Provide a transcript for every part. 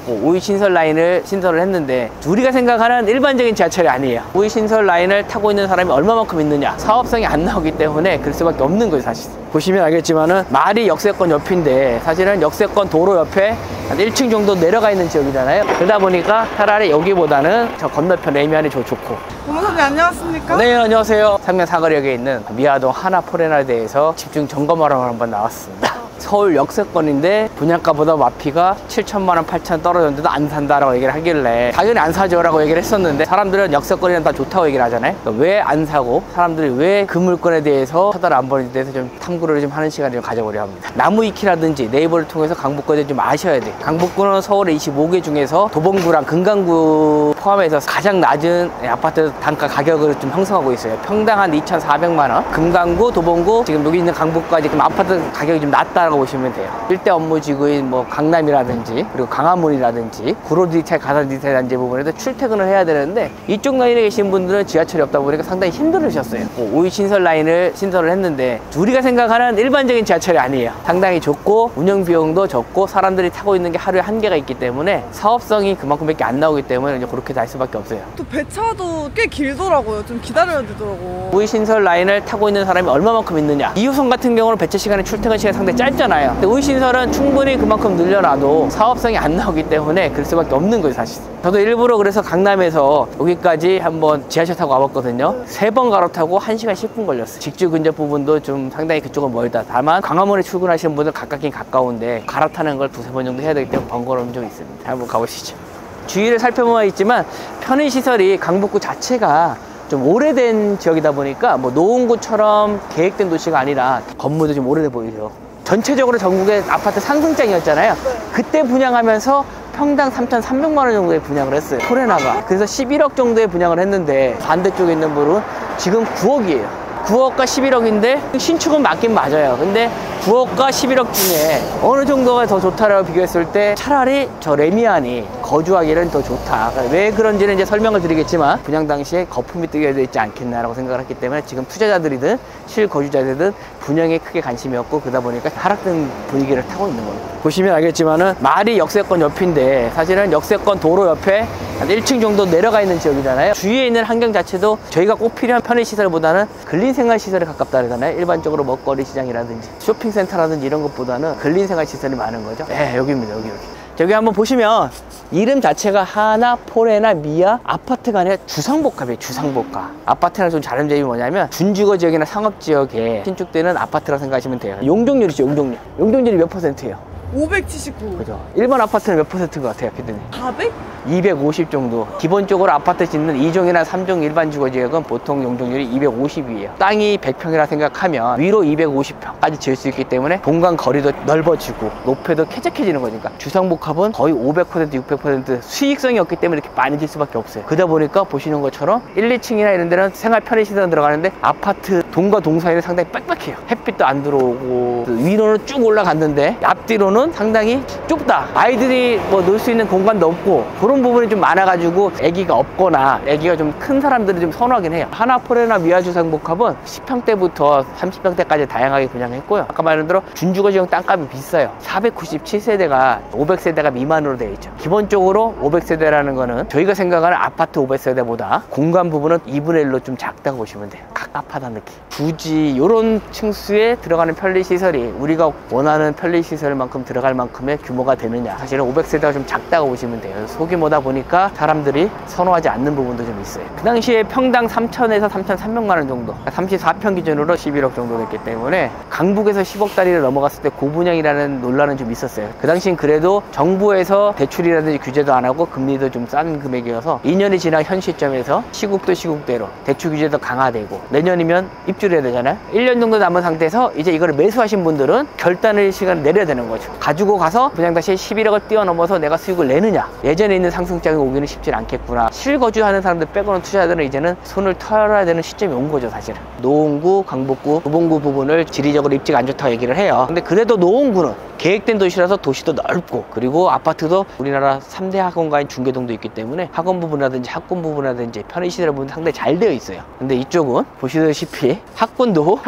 5위 신설 라인을 신설을 했는데 우리가 생각하는 일반적인 지하철이 아니에요. 5위 신설 라인을 타고 있는 사람이 얼마만큼 있느냐, 사업성이 안 나오기 때문에 그럴 수밖에 없는 거예요. 사실 보시면 알겠지만은 말이 역세권 옆인데 사실은 역세권 도로 옆에 한 1층 정도 내려가 있는 지역이잖아요. 그러다 보니까 차라리 여기보다는 저 건너편 레미안이 좋고. 고모사님 안녕하십니까? 네, 안녕하세요. 상면 사거리역에 있는 미아동 하나포레나에 대해서 집중 점검하러 한번 나왔습니다. 서울 역세권인데 분양가보다 마피가 7천만 원, 8천 떨어졌는데도 안 산다라고 얘기를 하길래 당연히 안 사죠 라고 얘기를 했었는데, 사람들은 역세권이란 다 좋다고 얘기를 하잖아요. 왜 안 사고 사람들이 왜 그 물건에 대해서 쳐다를 안 보는지에 대해서 좀 탐구를 좀 하는 시간을 좀 가져보려 합니다. 나무위키라든지 네이버를 통해서 강북구에 대해 좀 아셔야 돼요. 강북구는 서울의 25개 중에서 도봉구랑 금강구 포함해서 가장 낮은 아파트 단가 가격을 좀 형성하고 있어요. 평당 한 2,400만 원. 금강구, 도봉구, 지금 여기 있는 강북까지 좀 아파트 가격이 좀 낮다라고 보시면 돼요. 일대 업무지구인 뭐 강남이라든지 그리고 강화문이라든지 구로 디지털, 가산 디지털 단지 부분에도 출퇴근을 해야 되는데, 이쪽 라인에 계신 분들은 지하철이 없다 보니까 상당히 힘들으셨어요. 5위 신설 라인을 신설을 했는데 우리가 생각하는 일반적인 지하철이 아니에요. 상당히 좁고 운영 비용도 적고 사람들이 타고 있는 게 하루에 한계가 있기 때문에 사업성이 그만큼밖에 안 나오기 때문에 이제 그렇게 달 수밖에 없어요. 또 배차도 꽤 길더라고요. 좀 기다려야 되더라고. 5위 신설 라인을 타고 있는 사람이 얼마만큼 있느냐, 2호선 같은 경우는 배차 시간이, 출퇴근 시간이 상당히 짧잖아요. 근데 5위 신설은 충분히 그만큼 늘려놔도 사업성이 안 나오기 때문에 그럴 수밖에 없는 거예요. 사실 저도 일부러 그래서 강남에서 여기까지 한번 지하철 타고 와봤거든요. 3번 갈아타고 1시간 10분 걸렸어요. 직주 근접 부분도 좀 상당히 그쪽은 멀다. 다만 광화문에 출근하시는 분들 가깝긴 가까운데 갈아타는 걸 2-3번 정도 해야 되기 때문에 번거로움이 좀 있습니다. 한번 가보시죠. 주위를 살펴보면 있지만 편의시설이 강북구 자체가 좀 오래된 지역이다 보니까 뭐 노원구처럼 계획된 도시가 아니라 건물도 좀 오래돼 보이죠. 전체적으로 전국의 아파트 상승장이었잖아요. 그때 분양하면서 평당 3,300만 원 정도에 분양을 했어요. 포레나가. 그래서 11억 정도에 분양을 했는데 반대쪽에 있는 분은 지금 9억이에요. 9억과 11억인데 신축은 맞긴 맞아요. 근데 9억과 11억 중에 어느 정도가 더 좋다라고 비교했을 때 차라리 저 레미안이 거주하기는 더 좋다. 왜 그런지는 이제 설명을 드리겠지만 분양 당시에 거품이 뜨게 되지 않겠나라고 생각을 했기 때문에 지금 투자자들이든 실거주자들이든 분양에 크게 관심이 없고, 그러다 보니까 하락된 분위기를 타고 있는 겁니다. 보시면 알겠지만은 말이 역세권 옆인데 사실은 역세권 도로 옆에 한 1층 정도 내려가 있는 지역이잖아요. 주위에 있는 환경 자체도 저희가 꼭 필요한 편의시설보다는 근린생활시설에 가깝다 그러잖아요. 일반적으로 먹거리 시장이라든지 쇼핑센터라든지 이런 것보다는 근린생활시설이 많은 거죠. 네, 여기입니다. 여기. 저기 한번 보시면 이름 자체가 하나 포레나 미아 아파트가 아니라 주상복합이에요. 주상복합. 아파트랑 좀 다른 점이 뭐냐면 준주거 지역이나 상업 지역에 신축되는 아파트라고 생각하시면 돼요. 용적률이죠. 용적률. 용적률이 몇 %예요? 579. 그죠. 일반 아파트는 몇 %인 것 같아요, 피디님? 400? 250 정도. 기본적으로 아파트 짓는 2종이나 3종 일반 주거지역은 보통 용적률이 250이에요. 땅이 100평이라 생각하면 위로 250평까지 지을 수 있기 때문에 공간 거리도 넓어지고 높이도 쾌적해지는 거니까 주상복합은 거의 500%, 600% 수익성이 없기 때문에 이렇게 많이 질 수밖에 없어요. 그러다 보니까 보시는 것처럼 1, 2층이나 이런 데는 생활 편의시설 들어가는데 아파트 동과 동 사이는 상당히 빽빽해요. 햇빛도 안 들어오고 위로는 쭉 올라갔는데 앞뒤로는 상당히 좁다. 아이들이 뭐 놀 수 있는 공간도 없고 그런 부분이 좀 많아가지고 아기가 없거나 아기가 좀 큰 사람들이 좀 선호하긴 해요. 하나포레나 미아주상복합은 10평대부터 30평대까지 다양하게 분양했고요. 아까 말한 대로 준주거 지역 땅값이 비싸요. 497세대가 500세대가 미만으로 되어 있죠. 기본적으로 500세대라는 거는 저희가 생각하는 아파트 500세대보다 공간 부분은 2분의 1로 좀 작다고 보시면 돼요. 갑갑하다는 느낌. 굳이 이런 층수에 들어가는 편리시설이 우리가 원하는 편리시설만큼 들어갈 만큼의 규모가 되느냐, 사실은 500세대가 좀 작다고 보시면 돼요. 소규모다 보니까 사람들이 선호하지 않는 부분도 좀 있어요. 그 당시에 평당 3,000에서 3,300만 원 정도, 34평 기준으로 11억 정도 됐기 때문에 강북에서 10억짜리를 넘어갔을 때 고분양이라는 논란은 좀 있었어요. 그 당시엔 그래도 정부에서 대출이라든지 규제도 안 하고 금리도 좀 싼 금액이어서 2년이 지난 현 시점에서 시국도 시국대로 대출 규제도 강화되고 내년이면 입주를 해야 되잖아요. 1년 정도 남은 상태에서 이제 이거를 매수하신 분들은 결단의 시간을 내려야 되는 거죠. 가지고 가서 분양 당시에 11억을 뛰어넘어서 내가 수익을 내느냐, 예전에 있는 상승장이 오기는 쉽지 않겠구나. 실거주하는 사람들 빼고는 투자자들은 이제는 손을 털어야 되는 시점이 온 거죠. 사실은 노원구, 강북구, 도봉구 부분을 지리적으로 입지가 안 좋다고 얘기를 해요. 근데 그래도 노원구는 계획된 도시라서 도시도 넓고, 그리고 아파트도 우리나라 3대 학원가인 중계동도 있기 때문에 학원 부분이라든지 학군 부분이라든지 편의시설 부분 상당히 잘 되어 있어요. 근데 이쪽은 보시다시피 학군도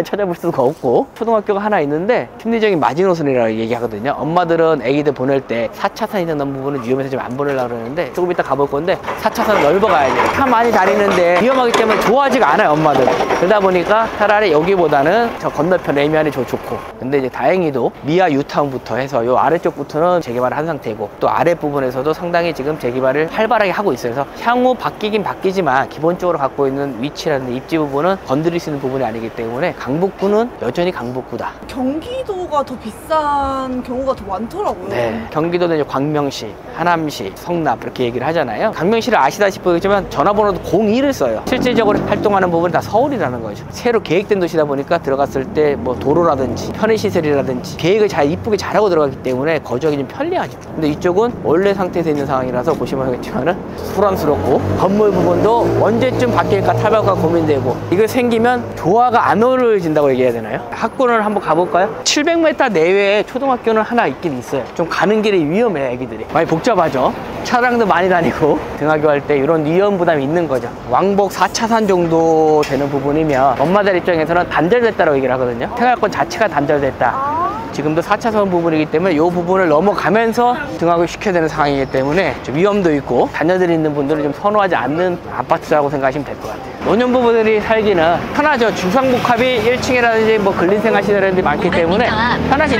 찾아볼 수가 없고, 초등학교가 하나 있는데 심리적인 마지노선이라고 얘기하거든요. 엄마들은 애기들 보낼 때 4차선 이상 넘는 부분은 위험해서 좀 안 보내려고 그러는데, 조금 이따 가볼 건데 4차선은 넓어가야 돼요. 차 많이 다니는데 위험하기 때문에 좋아하지가 않아요, 엄마들. 그러다 보니까 차라리 여기보다는 저 건너편 레미안이 좋고, 근데 이제 다행히도 미아 유타운부터 해서 요 아래쪽부터는 재개발을 한 상태고, 또 아랫부분에서도 상당히 지금 재개발을 활발하게 하고 있어요. 그래서 향후 바뀌긴 바뀌지만 기본적으로 갖고 있는 위치라든지 입지 부분은 건드릴 수 있는 부분이 아니기 때문에 강북구는 여전히 강북구다. 경기도가 더 비싼 경우가 더 많더라고요. 네, 경기도는 이제 광명시, 하남시, 성남 이렇게 얘기를 하잖아요. 광명시를 아시다시피지만 전화번호도 02를 써요. 실질적으로 활동하는 부분이 다 서울이라는 거죠. 새로 계획된 도시다 보니까 들어갔을 때 뭐 도로라든지 편의시설이라든지 계획을 잘 이쁘게 잘하고 들어갔기 때문에 거주하기 좀 편리하죠. 근데 이쪽은 원래 상태에서 있는 상황이라서 보시면 알겠지만은 소란스럽고, 건물 부분도 언제쯤 바뀔까 탈바꿈 고민되고, 이거 생기면 조화가 안 어우러진다고 얘기해야 되나요? 학군을 한번 가볼까요? 700m 내외에 초등학교는 하나 있긴 있어요. 좀 가는 길이 위험해요, 애기들이. 많이 복잡하죠. 차량도 많이 다니고 등하교할 때 이런 위험 부담이 있는 거죠. 왕복 4차선 정도 되는 부분이면 엄마들 입장에서는 단절됐다고 얘기를 하거든요. 생활권 자체가 단절됐다. 지금도 4차선 부분이기 때문에 이 부분을 넘어가면서 등하교 시켜야 되는 상황이기 때문에 좀 위험도 있고, 자녀들이 있는 분들은 좀 선호하지 않는 아파트라고 생각하시면 될 것 같아요. 노년부부들이 살기는 편하죠. 주상복합이 1층이라든지 뭐 근린생활시설이라든지 많기 때문에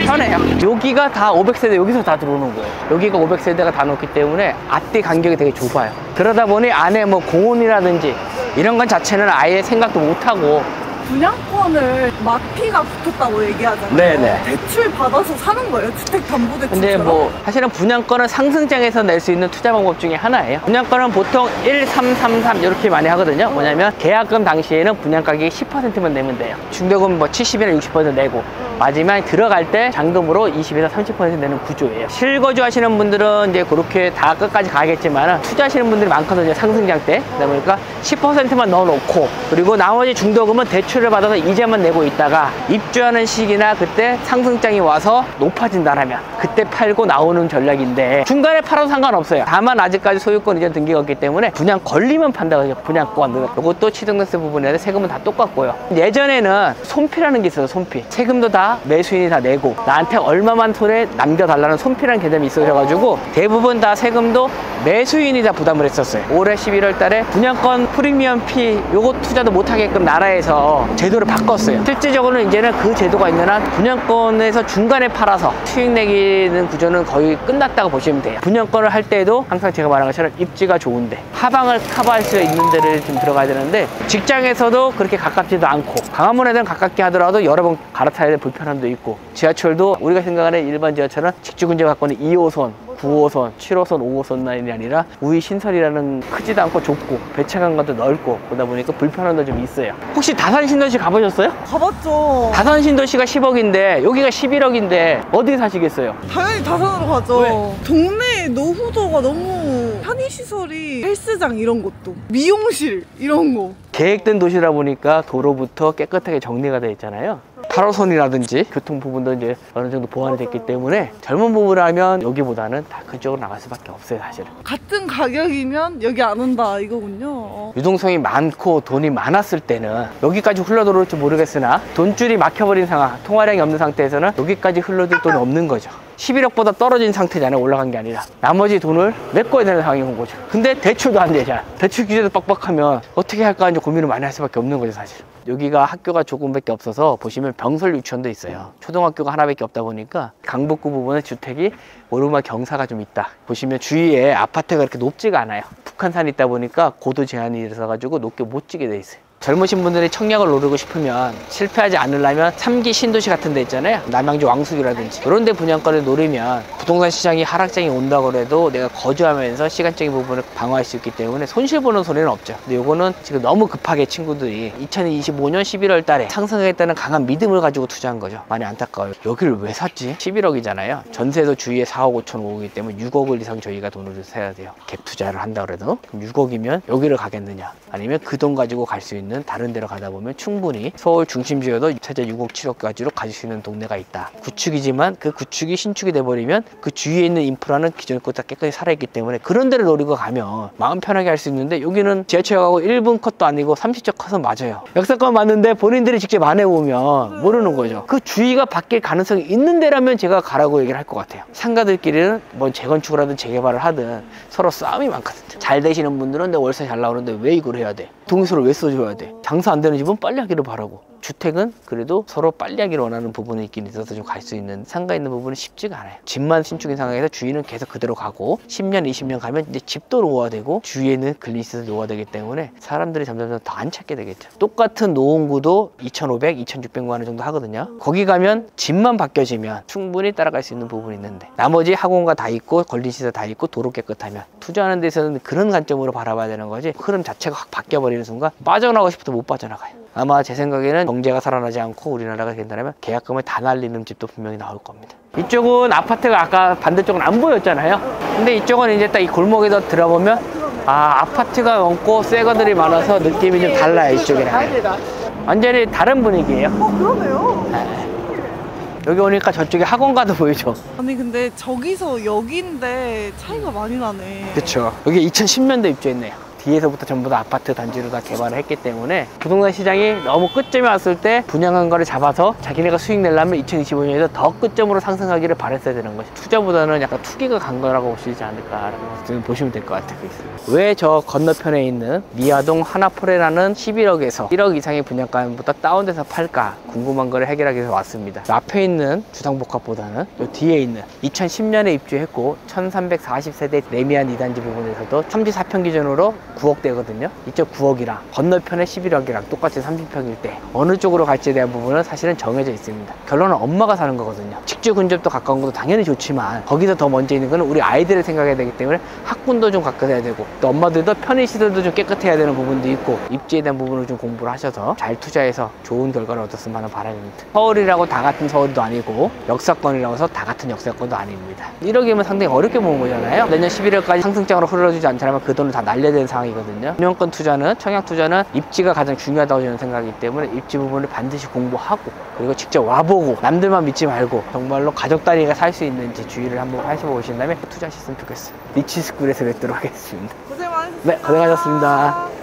편해요. 여기가 다 500세대 여기서 다 들어오는 거예요. 여기가 500세대가 다 놓기 때문에 앞뒤 간격이 되게 좁아요. 그러다 보니 안에 뭐 공원이라든지 이런 건 자체는 아예 생각도 못하고, 분양권을 마피가 붙었다고 얘기하잖아요. 네네. 대출 받아서 사는 거예요? 주택담보대출처럼? 근데 뭐 사실은 분양권은 상승장에서 낼 수 있는 투자 방법 중에 하나예요. 분양권은 보통 1, 3, 3, 3 이렇게 많이 하거든요. 뭐냐면 계약금 당시에는 분양가격이 10%만 내면 돼요. 중도금 뭐 70이나 60% 내고, 마지막에 들어갈 때 잔금으로 20에서 30% 내는 구조예요. 실거주 하시는 분들은 이제 그렇게 다 끝까지 가겠지만, 투자하시는 분들이 많거든요, 상승장 때. 그러다 보니까 10%만 넣어놓고, 그리고 나머지 중도금은 대출을 받아서 이자만 내고 있다가 입주하는 시기나 그때 상승장이 와서 높아진다라면 그때 팔고 나오는 전략인데, 중간에 팔아도 상관없어요. 다만 아직까지 소유권 이전 등기가 없기 때문에 분양 권리만 판다고 해요. 분양권. 이것도 취득세 부분에 세금은 다 똑같고요. 예전에는 손피라는 게 있어요. 손피. 세금도 다 매수인이 다 내고 나한테 얼마만 손에 남겨달라는 손피라는 개념이 있어가지고 대부분 다 세금도 매수인이 다 부담을 했었어요. 올해 11월 달에 분양권 프리미엄 피 요거 투자도 못하게끔 나라에서 제도를 바꿨어요. 실질적으로는 이제는 그 제도가 있는 한 분양권에서 중간에 팔아서 수익 내기는 구조는 거의 끝났다고 보시면 돼요. 분양권을 할 때에도 항상 제가 말한 것처럼 입지가 좋은데 하방을 커버할 수 있는 데를 좀 들어가야 되는데, 직장에서도 그렇게 가깝지도 않고, 광화문에는 가깝게 하더라도 여러 번 갈아타야 될 불편함도 있고, 지하철도 우리가 생각하는 일반 지하철은 직주근접 갖고 있는 2호선 9호선, 7호선, 5호선 라인이 아니라 우회 신설이라는 크지도 않고 좁고 배차간도 넓고, 그러다 보니까 불편함도 좀 있어요. 혹시 다산신도시 가보셨어요? 가봤죠. 다산신도시가 10억인데 여기가 11억인데 어디 사시겠어요? 당연히 다산으로 가죠. 왜? 동네 노후도가 너무, 편의시설이 헬스장 이런 것도, 미용실 이런 거. 계획된 도시라 보니까 도로부터 깨끗하게 정리가 되어 있잖아요. 8호선이라든지 교통 부분도 이제 어느 정도 보완이 됐기 때문에 젊은 부부라면 여기보다는 다 그쪽으로 나갈 수밖에 없어요, 사실은. 같은 가격이면 여기 안 온다 이거군요. 유동성이 많고 돈이 많았을 때는 여기까지 흘러들어올지 모르겠으나, 돈줄이 막혀버린 상황, 통화량이 없는 상태에서는 여기까지 흘러들 돈이 없는 거죠. 11억보다 떨어진 상태잖아요. 올라간 게 아니라 나머지 돈을 메꿔야 되는 상황이 온 거죠. 근데 대출도 안 되잖아. 대출 규제도 빡빡하면 어떻게 할까 이제 고민을 많이 할 수밖에 없는 거죠, 사실. 여기가 학교가 조금밖에 없어서 보시면 병설 유치원도 있어요. 초등학교가 하나밖에 없다 보니까 강북구 부분에 주택이 오르막 경사가 좀 있다. 보시면 주위에 아파트가 그렇게 높지가 않아요. 북한산이 있다 보니까 고도 제한이 있어가지고 높게 못 지게 돼 있어요. 젊으신 분들이 청약을 노리고 싶으면, 실패하지 않으려면 3기 신도시 같은 데 있잖아요. 남양주 왕숙이라든지 이런 데 분양권을 노리면 부동산 시장이 하락장이 온다고 해도 내가 거주하면서 시간적인 부분을 방어할 수 있기 때문에 손실 보는 소리는 없죠. 근데 요거는 지금 너무 급하게 친구들이 2025년 11월 달에 상승하겠다는 강한 믿음을 가지고 투자한 거죠. 많이 안타까워요. 여기를 왜 샀지? 11억이잖아요. 전세도 주위에 4억 5천 5억이기 때문에 6억을 이상 저희가 돈을 써야 돼요. 갭 투자를 한다 그래도. 그럼 6억이면 여기를 가겠느냐, 아니면 그 돈 가지고 갈 수 있는 있는 다른 데로 가다 보면 충분히 서울 중심지여도 세제 6억 7억까지로 가질 수 있는 동네가 있다. 구축이지만 그 구축이 신축이 돼버리면 그 주위에 있는 인프라는 기존 것보다 깨끗이 살아있기 때문에 그런 데를 노리고 가면 마음 편하게 할 수 있는데, 여기는 지하철하고 1분 컷도 아니고 30초 컷은 맞아요. 역사권 맞는데 본인들이 직접 안 해보면 모르는 거죠. 그 주위가 바뀔 가능성이 있는 데라면 제가 가라고 얘기를 할 것 같아요. 상가들끼리는 뭐 재건축을 하든 재개발을 하든 서로 싸움이 많거든요. 잘 되시는 분들은 내 월세 잘 나오는데 왜 이걸 해야 돼? 동의서를 왜 써줘야 돼? 장사 안 되는 집은 빨리 하기를 바라고, 주택은 그래도 서로 빨리 하기를 원하는 부분이 있긴 있어서 좀 갈 수 있는, 상가 있는 부분은 쉽지가 않아요. 집만 신축인 상황에서 주위는 계속 그대로 가고 10년 20년 가면 이제 집도 노화되고 주위에는 글리시도 노화되기 때문에 사람들이 점점 더 안 찾게 되겠죠. 똑같은 노원구도 2,500, 2,600만 원 정도 하거든요. 거기 가면 집만 바뀌어지면 충분히 따라갈 수 있는 부분이 있는데, 나머지 학원가 다 있고 권리시설 다 있고 도로 깨끗하면 투자하는 데서는 그런 관점으로 바라봐야 되는 거지, 흐름 자체가 확 바뀌어버리는 순간 빠져나가고 싶어도 못 빠져나가요. 아마 제 생각에는 경제가 살아나지 않고 우리나라가 된다면 계약금을 다 날리는 집도 분명히 나올 겁니다. 이쪽은 아파트가 아까 반대쪽은 안 보였잖아요. 근데 이쪽은 이제 딱 이 골목에서 들어보면 아파트가 많고 새 거들이 많아서 느낌이 좀 달라요. 이쪽이랑 완전히 다른 분위기예요. 그러네요. 네. 여기 오니까 저쪽에 학원가도 보이죠. 아니 근데 저기서 여기인데 차이가 많이 나네. 그렇죠. 여기 2010년대 입주했네요. 뒤에서부터 전부 다 아파트 단지로 다 개발을 했기 때문에 부동산 시장이 너무 끝점에 왔을 때 분양한 거를 잡아서 자기네가 수익 내려면 2025년에도 더 끝점으로 상승하기를 바랬어야 되는 것이, 투자보다는 약간 투기가 간 거라고 보시지 않을까라고 보시면 될 것 같아요. 왜 저 건너편에 있는 미아동 하나포레라는 11억에서 1억 이상의 분양가보다 다운돼서 팔까 궁금한 거를 해결하기 위해서 왔습니다. 앞에 있는 주상복합보다는 요 뒤에 있는 2010년에 입주했고 1340세대 레미안 2단지 부분에서도 34평 기준으로 9억대거든요. 이쪽 9억이랑 건너편에 11억이랑 똑같이 30평일 때 어느 쪽으로 갈지에 대한 부분은 사실은 정해져 있습니다. 결론은 엄마가 사는 거거든요. 직주 근접도 가까운 것도 당연히 좋지만 거기서 더 먼저 있는 거는 우리 아이들을 생각해야 되기 때문에 학군도 좀 가까워야 되고, 또 엄마들도 편의시설도 좀 깨끗해야 되는 부분도 있고, 입지에 대한 부분을 좀 공부를 하셔서 잘 투자해서 좋은 결과를 얻었으면 하는 바람입니다. 서울이라고 다 같은 서울도 아니고 역사권이라고 해서 다 같은 역사권도 아닙니다. 1억이면 상당히 어렵게 모은 거잖아요. 내년 11월까지 상승장으로 흘러주지 않자면 그 돈을 다 날려야 되는 상황이거든요. 분양권 투자는, 청약 투자는 입지가 가장 중요하다고 저는 생각하기 때문에 입지 부분을 반드시 공부하고, 그리고 직접 와보고 남들만 믿지 말고 정말로 가족 단위가 살 수 있는지 주의를 한번 하셔보신 다음에 투자하셨으면 좋겠어요. 리치스쿨에서 뵙도록 하겠습니다. 고생 많으셨습니다. 네, 고생하셨습니다.